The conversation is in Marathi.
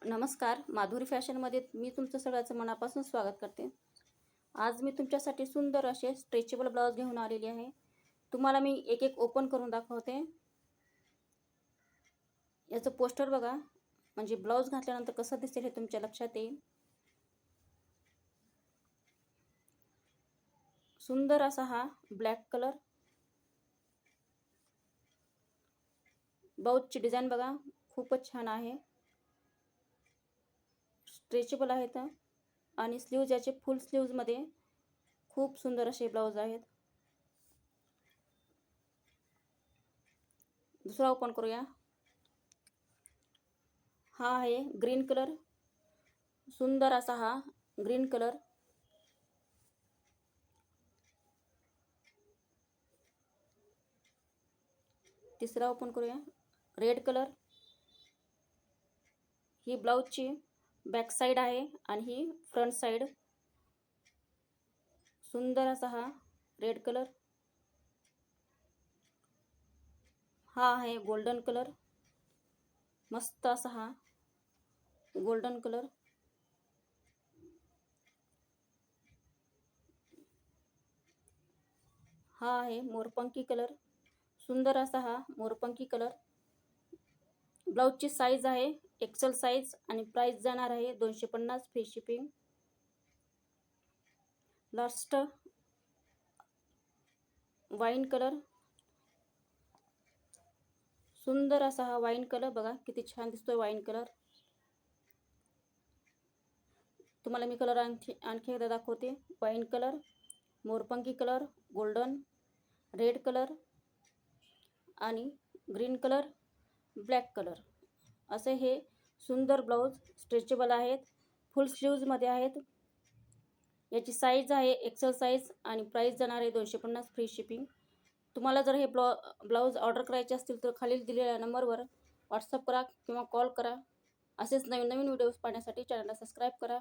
नमस्कार, माधुरी फॅशनमध्ये मी तुमचं सगळ्याचं मनापासून स्वागत करते. आज मी तुमच्यासाठी सुंदर असे स्ट्रेचेबल ब्लाऊज घेऊन आलेली आहे. तुम्हाला मी एक एक ओपन करून दाखवते. याचं पोस्टर बघा, म्हणजे ब्लाऊज घातल्यानंतर कसं दिसेल हे तुमच्या लक्षात येईल. सुंदर असा हा ब्लॅक कलर. ब्लाऊजची डिझाईन बघा, खूपच छान आहे. स्ट्रेचेबल आहेत आणि स्लीव्ज याचे फुल स्लीव्जमध्ये खूप सुंदर असे ब्लाऊज आहेत. दुसरा ओपन करूया. हा आहे ग्रीन कलर. सुंदर असा हा ग्रीन कलर. तिसरा ओपन करूया. Red colour. ही ब्लाऊजची बॅक साइड आहे आणि ही फ्रंट साइड. सुंदर असा हा रेड कलर. हा आहे गोल्डन कलर. मस्त असा हा गोल्डन कलर. हा आहे मोरपंखी कलर. सुंदर असा हा मोरपंखी कलर. ब्लाऊजची साईज आहे एक्सेल साईज आणि प्राइस जाणार आहे 250 free shipping. Last wine colour. सुंदर असा हा वाईन कलर बघा, किती छान दिसतोय वाईन कलर. तुम्हाला मी कलर आणखी एकदा दाखवते. वाईन कलर, मोरपंखी कलर, गोल्डन, रेड कलर आणि ग्रीन कलर, ब्लॅक कलर असे हे सुंदर ब्लाऊज स्ट्रेचेबल आहेत. फुल स्लीव्जमध्ये आहेत. याची साईज आहे एक्सेल साईज आणि प्राइस जाणार आहे 250 फ्री शिपिंग. तुम्हाला जर हे ब्लाऊज ऑर्डर करायचे असतील तर खालील दिलेल्या नंबरवर व्हॉट्सअप करा किंवा कॉल करा. असेच नवीन नवीन व्हिडिओज पाहण्यासाठी चॅनलला सबस्क्राईब करा.